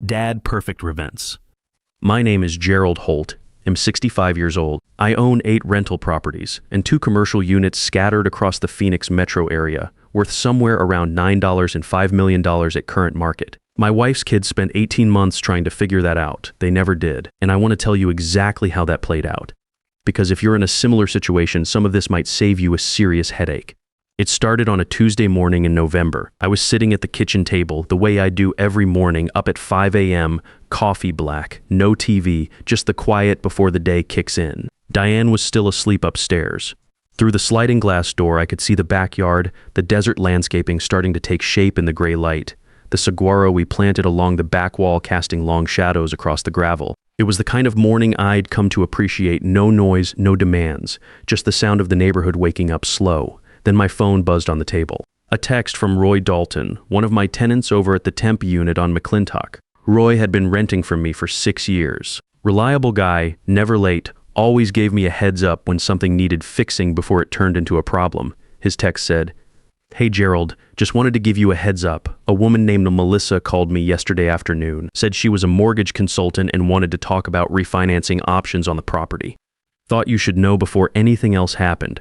Dad Perfect Revents. My name is Gerald Holt. I'm 65 years old. I own 8 rental properties and 2 commercial units scattered across the Phoenix metro area, worth somewhere around $9 and $5 million at current market. My wife's kids spent 18 months trying to figure that out. They never did. And I want to tell you exactly how that played out. Because if you're in a similar situation, some of this might save you a serious headache. It started on a Tuesday morning in November. I was sitting at the kitchen table, the way I do every morning, up at 5 a.m., coffee black, no TV, just the quiet before the day kicks in. Diane was still asleep upstairs. Through the sliding glass door, I could see the backyard, the desert landscaping starting to take shape in the gray light, the saguaro we planted along the back wall casting long shadows across the gravel. It was the kind of morning I'd come to appreciate. No noise, no demands, just the sound of the neighborhood waking up slow. Then my phone buzzed on the table. A text from Roy Dalton, one of my tenants over at the temp unit on McClintock. Roy had been renting from me for 6 years. Reliable guy, never late, always gave me a heads up when something needed fixing before it turned into a problem. His text said, "Hey Gerald, just wanted to give you a heads up. A woman named Melissa called me yesterday afternoon, said she was a mortgage consultant and wanted to talk about refinancing options on the property. Thought you should know before anything else happened."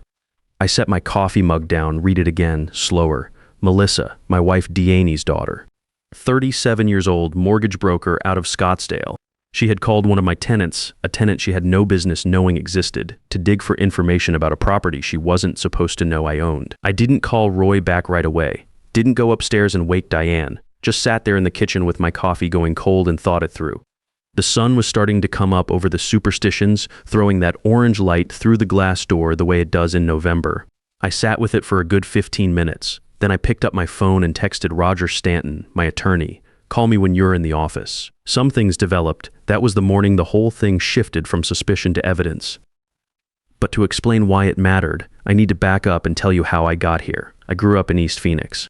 I set my coffee mug down, read it again, slower. Melissa, my wife Deaney's daughter. 37 years old, mortgage broker out of Scottsdale. She had called one of my tenants, a tenant she had no business knowing existed, to dig for information about a property she wasn't supposed to know I owned. I didn't call Roy back right away. Didn't go upstairs and wake Diane. Just sat there in the kitchen with my coffee going cold and thought it through. The sun was starting to come up over the superstitions, throwing that orange light through the glass door the way it does in November. I sat with it for a good 15 minutes. Then I picked up my phone and texted Roger Stanton, my attorney. "Call me when you're in the office." Some things developed. That was the morning the whole thing shifted from suspicion to evidence. But to explain why it mattered, I need to back up and tell you how I got here. I grew up in East Phoenix.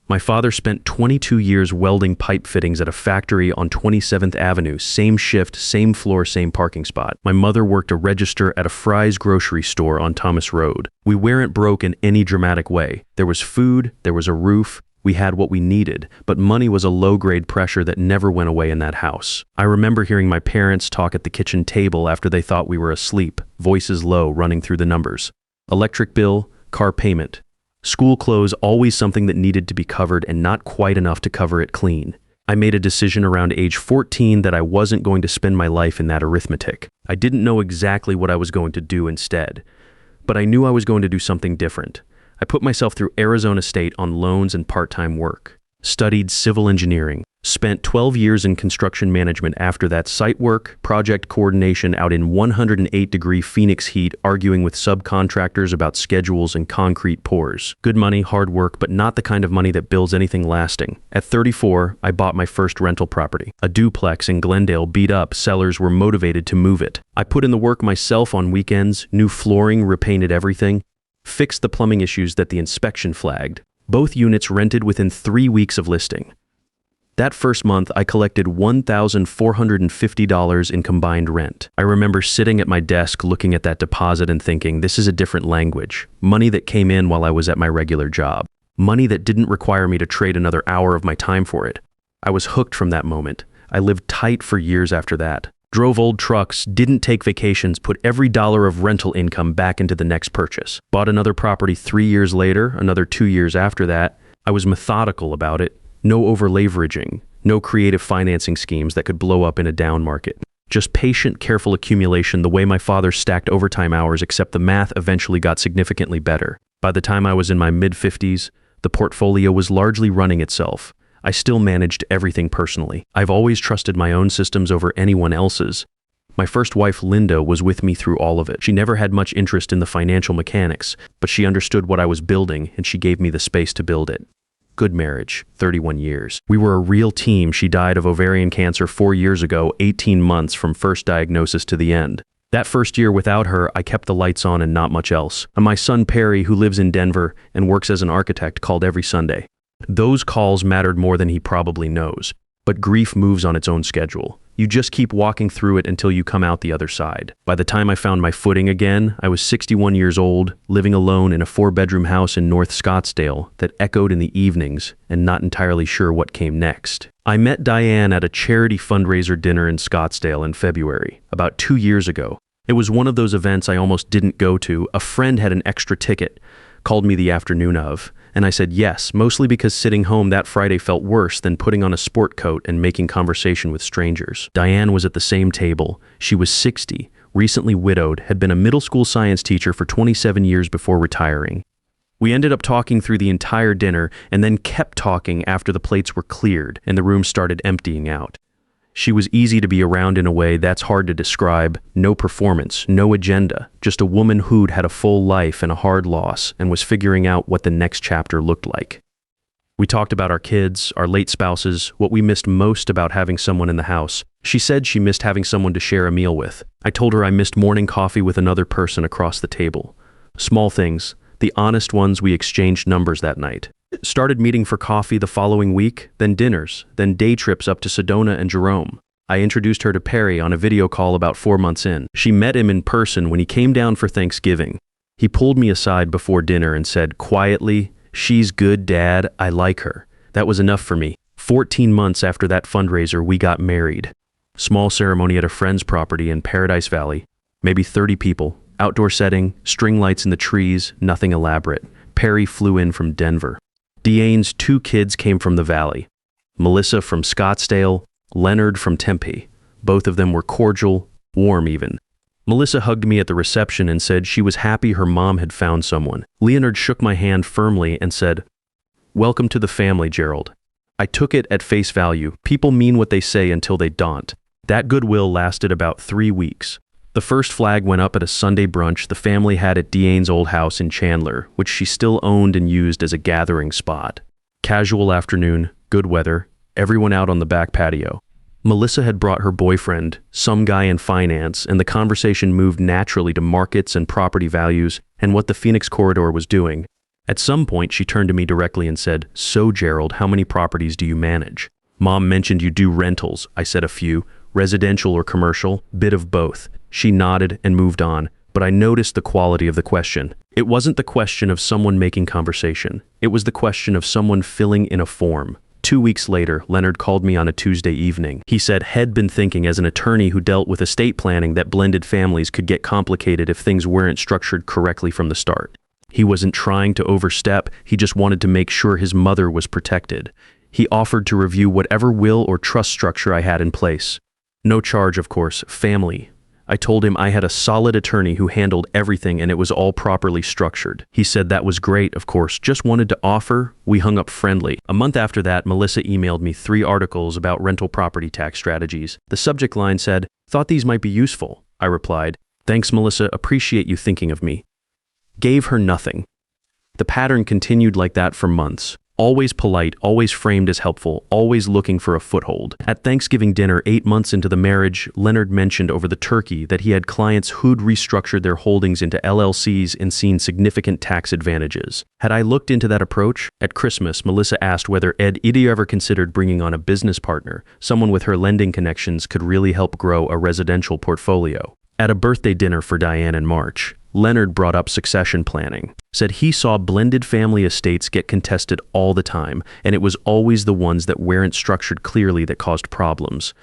My father spent 22 years welding pipe fittings at a factory on 27th Avenue, same shift, same floor, same parking spot. My mother worked a register at a Fry's grocery store on Thomas Road. We weren't broke in any dramatic way. There was food, there was a roof, we had what we needed, but money was a low-grade pressure that never went away in that house. I remember hearing my parents talk at the kitchen table after they thought we were asleep, voices low, running through the numbers. Electric bill, car payment. School clothes, always something that needed to be covered and not quite enough to cover it clean. I made a decision around age 14 that I wasn't going to spend my life in that arithmetic. I didn't know exactly what I was going to do instead, but I knew I was going to do something different. I put myself through Arizona State on loans and part-time work. Studied civil engineering. Spent 12 years in construction management after that, site work, project coordination out in 108-degree Phoenix heat, arguing with subcontractors about schedules and concrete pours. Good money, hard work, but not the kind of money that builds anything lasting. At 34, I bought my first rental property. A duplex in Glendale, beat up, sellers were motivated to move it. I put in the work myself on weekends, new flooring, repainted everything, fixed the plumbing issues that the inspection flagged. Both units rented within 3 weeks of listing. That first month, I collected $1,450 in combined rent. I remember sitting at my desk looking at that deposit and thinking, this is a different language. Money that came in while I was at my regular job. Money that didn't require me to trade another hour of my time for it. I was hooked from that moment. I lived tight for years after that. Drove old trucks, didn't take vacations, put every dollar of rental income back into the next purchase. Bought another property 3 years later, another 2 years after that. I was methodical about it. No over-leveraging, no creative financing schemes that could blow up in a down market. Just patient, careful accumulation the way my father stacked overtime hours, except the math eventually got significantly better. By the time I was in my mid-50s, the portfolio was largely running itself. I still managed everything personally. I've always trusted my own systems over anyone else's. My first wife, Linda, was with me through all of it. She never had much interest in the financial mechanics, but she understood what I was building, and she gave me the space to build it. Good marriage, 31 years. We were a real team. She died of ovarian cancer 4 years ago, 18 months from first diagnosis to the end. That first year without her, I kept the lights on and not much else. And my son Perry, who lives in Denver and works as an architect, called every Sunday. Those calls mattered more than he probably knows. But grief moves on its own schedule. You just keep walking through it until you come out the other side. By the time I found my footing again, I was 61 years old, living alone in a 4-bedroom house in North Scottsdale that echoed in the evenings and not entirely sure what came next. I met Diane at a charity fundraiser dinner in Scottsdale in February, about 2 years ago. It was one of those events I almost didn't go to. A friend had an extra ticket, called me the afternoon of, and I said yes, mostly because sitting home that Friday felt worse than putting on a sport coat and making conversation with strangers. Diane was at the same table. She was 60, recently widowed, had been a middle school science teacher for 27 years before retiring. We ended up talking through the entire dinner and then kept talking after the plates were cleared and the room started emptying out. She was easy to be around in a way that's hard to describe. No performance, no agenda, just a woman who'd had a full life and a hard loss and was figuring out what the next chapter looked like. We talked about our kids, our late spouses, what we missed most about having someone in the house. She said she missed having someone to share a meal with. I told her I missed morning coffee with another person across the table. Small things, the honest ones. We exchanged numbers that night. Started meeting for coffee the following week, then dinners, then day trips up to Sedona and Jerome. I introduced her to Perry on a video call about 4 months in. She met him in person when he came down for Thanksgiving. He pulled me aside before dinner and said quietly, "She's good, Dad. I like her." That was enough for me. 14 months after that fundraiser, we got married. Small ceremony at a friend's property in Paradise Valley. Maybe 30 people. Outdoor setting, string lights in the trees, nothing elaborate. Perry flew in from Denver. Diane's 2 kids came from the valley. Melissa from Scottsdale, Leonard from Tempe. Both of them were cordial, warm even. Melissa hugged me at the reception and said she was happy her mom had found someone. Leonard shook my hand firmly and said, "Welcome to the family, Gerald." I took it at face value. People mean what they say until they don't. That goodwill lasted about 3 weeks. The first flag went up at a Sunday brunch the family had at Diane's old house in Chandler, which she still owned and used as a gathering spot. Casual afternoon, good weather, everyone out on the back patio. Melissa had brought her boyfriend, some guy in finance, and the conversation moved naturally to markets and property values and what the Phoenix corridor was doing. At some point, she turned to me directly and said, "So, Gerald, how many properties do you manage?" "Mom mentioned you do rentals." I said, "A few. Residential or commercial?" "Bit of both." She nodded and moved on, but I noticed the quality of the question. It wasn't the question of someone making conversation. It was the question of someone filling in a form. 2 weeks later, Leonard called me on a Tuesday evening. He said he'd been thinking as an attorney who dealt with estate planning that blended families could get complicated if things weren't structured correctly from the start. He wasn't trying to overstep, he just wanted to make sure his mother was protected. He offered to review whatever will or trust structure I had in place. No charge, of course, family. I told him I had a solid attorney who handled everything and it was all properly structured. He said that was great, of course, just wanted to offer. We hung up friendly. A month after that, Melissa emailed me 3 articles about rental property tax strategies. The subject line said, "Thought these might be useful." I replied, "Thanks, Melissa, appreciate you thinking of me." Gave her nothing. The pattern continued like that for months. Always polite, always framed as helpful, always looking for a foothold. At Thanksgiving dinner 8 months into the marriage, Leonard mentioned over the turkey that he had clients who'd restructured their holdings into LLCs and seen significant tax advantages. Had I looked into that approach? At Christmas, Melissa asked whether I'd ever considered bringing on a business partner, someone with her lending connections could really help grow a residential portfolio. At a birthday dinner for Diane in March, Leonard brought up succession planning, said he saw blended family estates get contested all the time, and it was always the ones that weren't structured clearly that caused problems.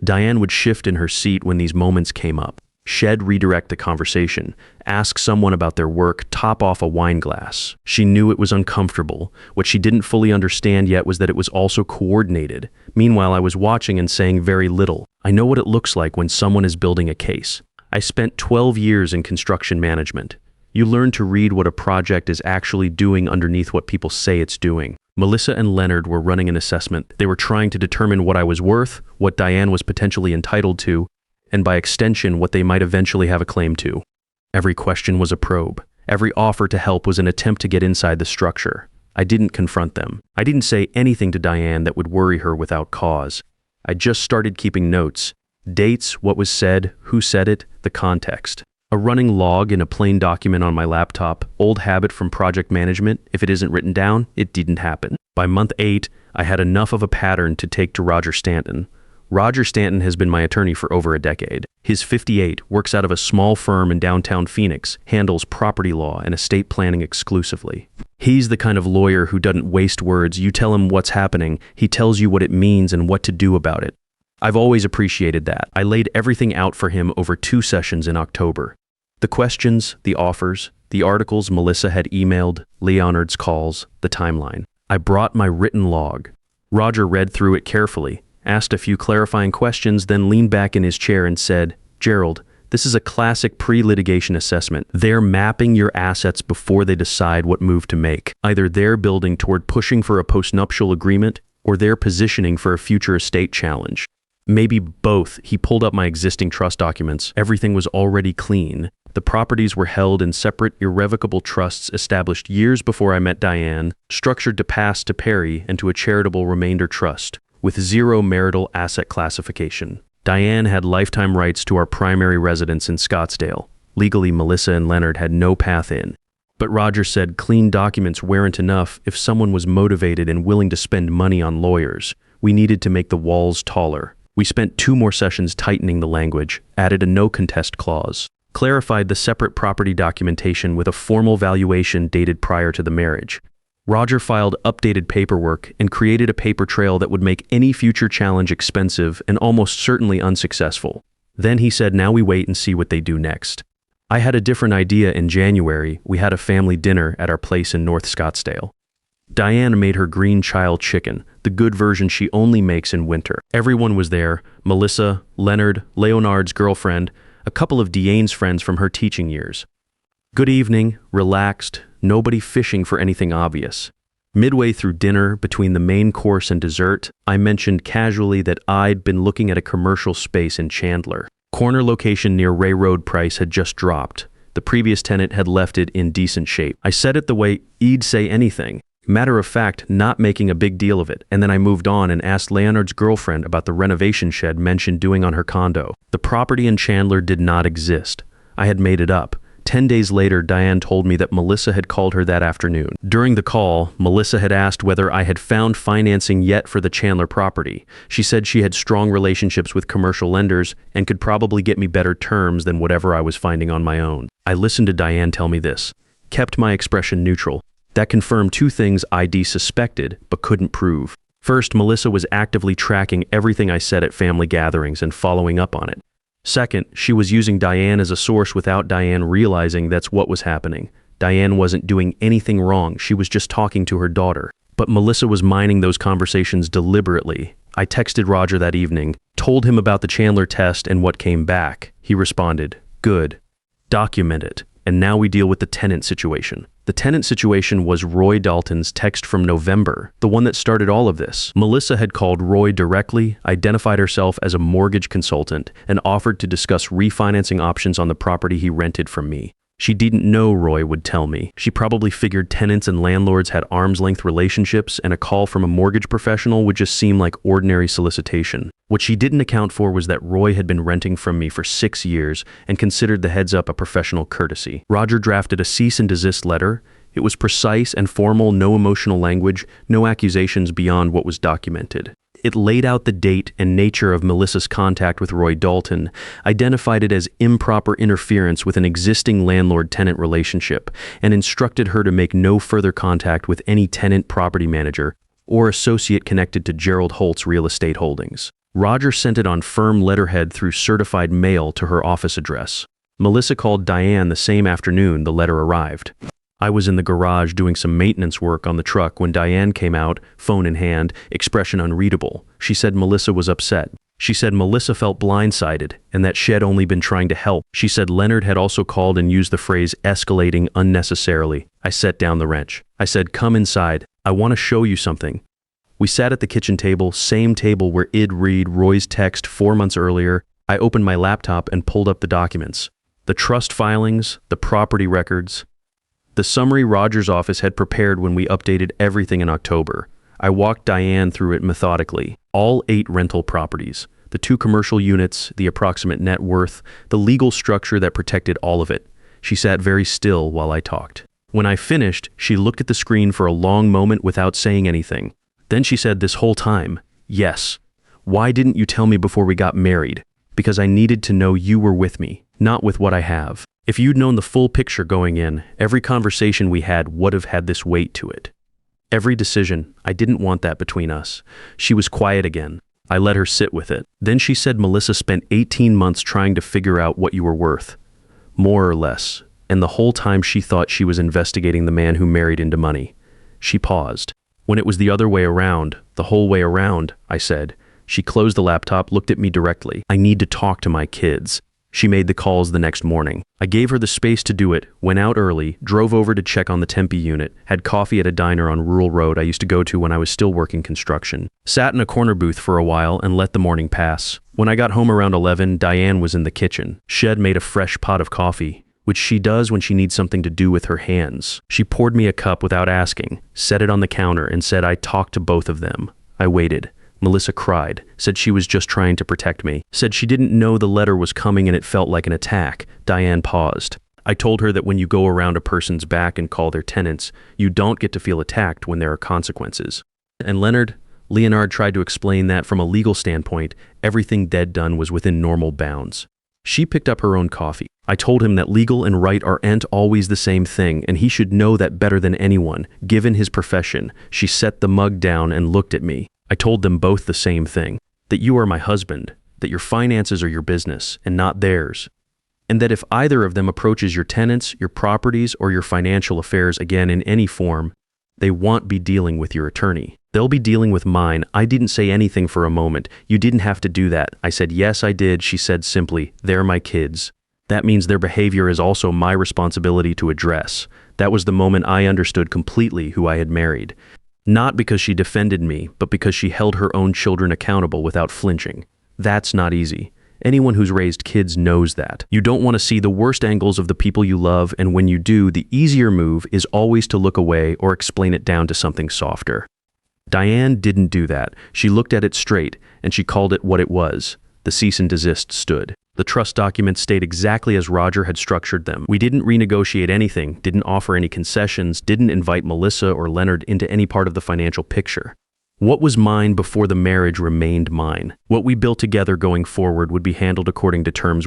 Diane would shift in her seat when these moments came up. She'd redirect the conversation, ask someone about their work, top off a wine glass. She knew it was uncomfortable. What she didn't fully understand yet was that it was also coordinated. Meanwhile, I was watching and saying very little. I know what it looks like when someone is building a case. I spent 12 years in construction management. You learn to read what a project is actually doing underneath what people say it's doing. Melissa and Leonard were running an assessment. They were trying to determine what I was worth, what Diane was potentially entitled to, and by extension, what they might eventually have a claim to. Every question was a probe. Every offer to help was an attempt to get inside the structure. I didn't confront them. I didn't say anything to Diane that would worry her without cause. I just started keeping notes. Dates, what was said, who said it, the context. A running log in a plain document on my laptop, old habit from project management. If it isn't written down, it didn't happen. By month 8, I had enough of a pattern to take to Roger Stanton. Roger Stanton has been my attorney for over a decade. He's 58, works out of a small firm in downtown Phoenix, handles property law and estate planning exclusively. He's the kind of lawyer who doesn't waste words. You tell him what's happening, he tells you what it means and what to do about it. I've always appreciated that. I laid everything out for him over 2 sessions in October. The questions, the offers, the articles Melissa had emailed, Leonard's calls, the timeline. I brought my written log. Roger read through it carefully, asked a few clarifying questions, then leaned back in his chair and said, "Gerald, this is a classic pre-litigation assessment. They're mapping your assets before they decide what move to make. Either they're building toward pushing for a postnuptial agreement, or they're positioning for a future estate challenge. Maybe both." He pulled up my existing trust documents. Everything was already clean. The properties were held in separate, irrevocable trusts established years before I met Diane, structured to pass to Perry and to a charitable remainder trust, with 0 marital asset classification. Diane had lifetime rights to our primary residence in Scottsdale. Legally, Melissa and Leonard had no path in. But Roger said clean documents weren't enough if someone was motivated and willing to spend money on lawyers. We needed to make the walls taller. We spent 2 more sessions tightening the language, added a no contest clause, clarified the separate property documentation with a formal valuation dated prior to the marriage. Roger filed updated paperwork and created a paper trail that would make any future challenge expensive and almost certainly unsuccessful. Then he said, now we wait and see what they do next. I had a different idea in January. We had a family dinner at our place in North Scottsdale. Diane made her green child chicken, the good version she only makes in winter. Everyone was there: Melissa, Leonard, Leonard's girlfriend, a couple of Diane's friends from her teaching years. Good evening, relaxed, nobody fishing for anything obvious. Midway through dinner, between the main course and dessert, I mentioned casually that I'd been looking at a commercial space in Chandler. Corner location near Ray Road. Price had just dropped. The previous tenant had left it in decent shape. I said it the way he'd say anything. Matter of fact, not making a big deal of it, and then I moved on and asked Leonard's girlfriend about the renovation shed mentioned doing on her condo. The property in Chandler did not exist. I had made it up. 10 days later, Diane told me that Melissa had called her that afternoon. During the call, Melissa had asked whether I had found financing yet for the Chandler property. She said she had strong relationships with commercial lenders and could probably get me better terms than whatever I was finding on my own. I listened to Diane tell me this, kept my expression neutral. That confirmed 2 things ID suspected but couldn't prove. First, Melissa was actively tracking everything I said at family gatherings and following up on it. Second, she was using Diane as a source without Diane realizing that's what was happening. Diane wasn't doing anything wrong, she was just talking to her daughter. But Melissa was mining those conversations deliberately. I texted Roger that evening, told him about the Chandler test and what came back. He responded, "Good. Document it. And now we deal with the tenant situation." The tenant situation was Roy Dalton's text from November, the one that started all of this. Melissa had called Roy directly, identified herself as a mortgage consultant, and offered to discuss refinancing options on the property he rented from me. She didn't know Roy would tell me. She probably figured tenants and landlords had arm's-length relationships, and a call from a mortgage professional would just seem like ordinary solicitation. What she didn't account for was that Roy had been renting from me for 6 years and considered the heads up a professional courtesy. Roger drafted a cease and desist letter. It was precise and formal, no emotional language, no accusations beyond what was documented. It laid out the date and nature of Melissa's contact with Roy Dalton, identified it as improper interference with an existing landlord-tenant relationship, and instructed her to make no further contact with any tenant property manager or associate connected to Gerald Holt's real estate holdings. Roger sent it on firm letterhead through certified mail to her office address. Melissa called Diane the same afternoon the letter arrived. I was in the garage doing some maintenance work on the truck when Diane came out, phone in hand, expression unreadable. She said Melissa was upset. She said Melissa felt blindsided and that she had only been trying to help. She said Leonard had also called and used the phrase escalating unnecessarily. I set down the wrench. I said, "Come inside. I want to show you something." We sat at the kitchen table, same table where I'd read Roy's text 4 months earlier. I opened my laptop and pulled up the documents. The trust filings, the property records, the summary Roger's office had prepared when we updated everything in October. I walked Diane through it methodically. All 8 rental properties, the 2 commercial units, the approximate net worth, the legal structure that protected all of it. She sat very still while I talked. When I finished, she looked at the screen for a long moment without saying anything. Then she said this whole time, "Yes. Why didn't you tell me before we got married? Because I needed to know you were with me, not with what I have. If you'd known the full picture going in, every conversation we had would have had this weight to it. Every decision, I didn't want that between us. She was quiet again. I let her sit with it. Then she said Melissa spent 18 months trying to figure out what you were worth. More or less. And the whole time she thought she was investigating the man who married into money. She paused. When it was the other way around, the whole way around, I said. She closed the laptop, looked at me directly. I need to talk to my kids. She made the calls the next morning. I gave her the space to do it, went out early, drove over to check on the Tempe unit, had coffee at a diner on Rural Road I used to go to when I was still working construction. Sat in a corner booth for a while and let the morning pass. When I got home around 11, Diane was in the kitchen. She had made a fresh pot of coffee, which she does when she needs something to do with her hands. She poured me a cup without asking, set it on the counter, and said I talked to both of them. I waited. Melissa cried, said she was just trying to protect me, said she didn't know the letter was coming and it felt like an attack. Diane paused. I told her that when you go around a person's back and call their tenants, you don't get to feel attacked when there are consequences. And Leonard tried to explain that from a legal standpoint, everything Dead done was within normal bounds. She picked up her own coffee. I told him that legal and right aren't always the same thing, and he should know that better than anyone, given his profession. She set the mug down and looked at me. I told them both the same thing, that you are my husband, that your finances are your business and not theirs, and that if either of them approaches your tenants, your properties, or your financial affairs again in any form, they won't be dealing with your attorney. They'll be dealing with mine. I didn't say anything for a moment. You didn't have to do that. I said, yes, I did. She said simply, they're my kids. That means their behavior is also my responsibility to address. That was the moment I understood completely who I had married. Not because she defended me, but because she held her own children accountable without flinching. That's not easy. Anyone who's raised kids knows that. You don't want to see the worst angles of the people you love, and when you do, the easier move is always to look away or explain it down to something softer. Diane didn't do that. She looked at it straight, and she called it what it was. The cease and desist stood. The trust documents stayed exactly as Roger had structured them. We didn't renegotiate anything, didn't offer any concessions, didn't invite Melissa or Leonard into any part of the financial picture. What was mine before the marriage remained mine. What we built together going forward would be handled according to terms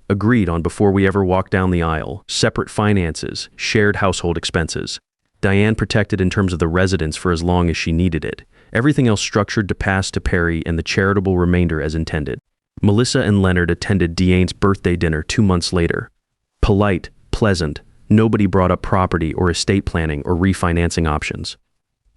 agreed on before we ever walked down the aisle. Separate finances, shared household expenses. Diane protected in terms of the residence for as long as she needed it. Everything else structured to pass to Perry and the charitable remainder as intended. Melissa and Leonard attended Diane's birthday dinner 2 months later. Polite, pleasant, nobody brought up property or estate planning or refinancing options.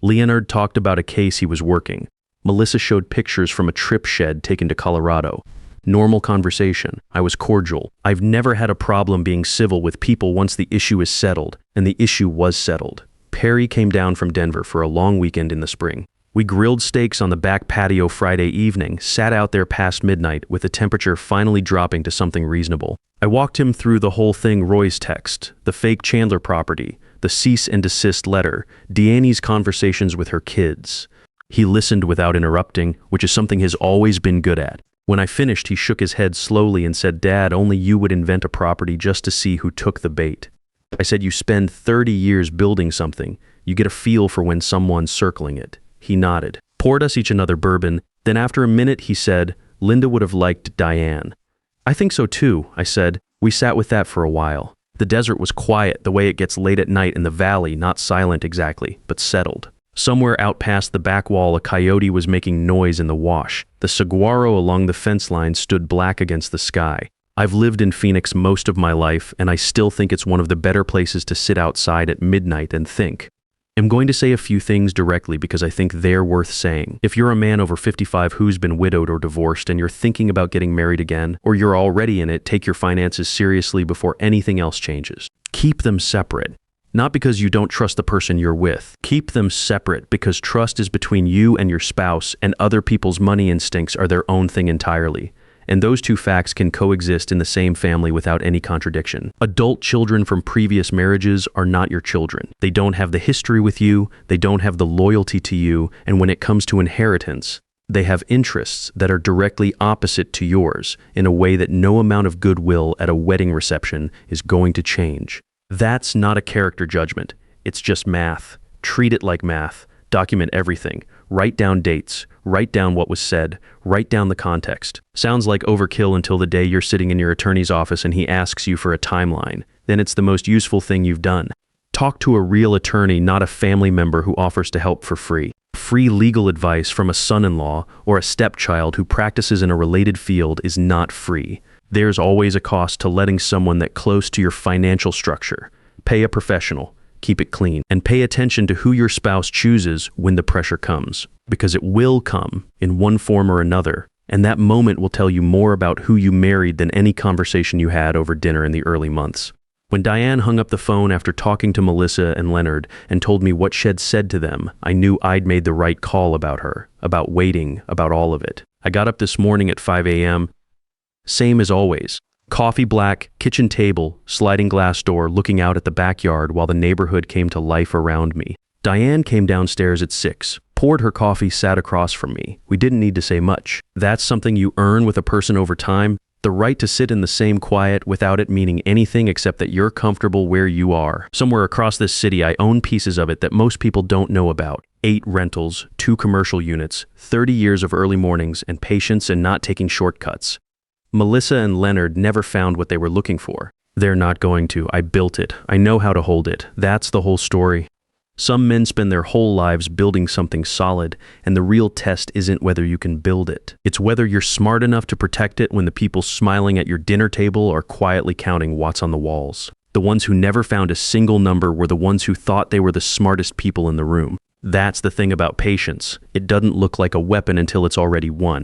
Leonard talked about a case he was working. Melissa showed pictures from a trip shed taken to Colorado. Normal conversation. I was cordial. I've never had a problem being civil with people once the issue is settled, and the issue was settled. Perry came down from Denver for a long weekend in the spring. We grilled steaks on the back patio Friday evening, sat out there past midnight with the temperature finally dropping to something reasonable. I walked him through the whole thing: Roy's text, the fake Chandler property, the cease and desist letter, Deanne's conversations with her kids. He listened without interrupting, which is something he's always been good at. When I finished, he shook his head slowly and said, "Dad, only you would invent a property just to see who took the bait." I said, "You spend 30 years building something. You get a feel for when someone's circling it." He nodded, poured us each another bourbon. Then after a minute, he said, "Linda would have liked Diane." "I think so too," I said. We sat with that for a while. The desert was quiet the way it gets late at night in the valley, not silent exactly, but settled. Somewhere out past the back wall, a coyote was making noise in the wash. The saguaro along the fence line stood black against the sky. I've lived in Phoenix most of my life, and I still think it's one of the better places to sit outside at midnight and think. I'm going to say a few things directly because I think they're worth saying. If you're a man over 55 who's been widowed or divorced and you're thinking about getting married again, or you're already in it, take your finances seriously before anything else changes. Keep them separate. Not because you don't trust the person you're with. Keep them separate because trust is between you and your spouse, and other people's money instincts are their own thing entirely. And those two facts can coexist in the same family without any contradiction. Adult children from previous marriages are not your children. They don't have the history with you, they don't have the loyalty to you, and when it comes to inheritance, they have interests that are directly opposite to yours in a way that no amount of goodwill at a wedding reception is going to change. That's not a character judgment. It's just math. Treat it like math. Document everything. Write down dates. Write down what was said. Write down the context. Sounds like overkill until the day you're sitting in your attorney's office and he asks you for a timeline. Then it's the most useful thing you've done. Talk to a real attorney, not a family member who offers to help for free. Free legal advice from a son-in-law or a stepchild who practices in a related field is not free. There's always a cost to letting someone that close to your financial structure. Pay a professional. Keep it clean. And pay attention to who your spouse chooses when the pressure comes. Because it will come in one form or another. And that moment will tell you more about who you married than any conversation you had over dinner in the early months. When Diane hung up the phone after talking to Melissa and Leonard and told me what she'd said to them, I knew I'd made the right call about her, about waiting, about all of it. I got up this morning at 5 a.m. Same as always. Coffee black, kitchen table, sliding glass door, looking out at the backyard while the neighborhood came to life around me. Diane came downstairs at 6, poured her coffee, sat across from me. We didn't need to say much. That's something you earn with a person over time. The right to sit in the same quiet without it meaning anything except that you're comfortable where you are. Somewhere across this city, I own pieces of it that most people don't know about. 8 rentals, 2 commercial units, 30 years of early mornings and patience and not taking shortcuts. Melissa and Leonard never found what they were looking for. They're not going to. I built it. I know how to hold it. That's the whole story. Some men spend their whole lives building something solid, and the real test isn't whether you can build it. It's whether you're smart enough to protect it when the people smiling at your dinner table are quietly counting what's on the walls. The ones who never found a single number were the ones who thought they were the smartest people in the room. That's the thing about patience. It doesn't look like a weapon until it's already won.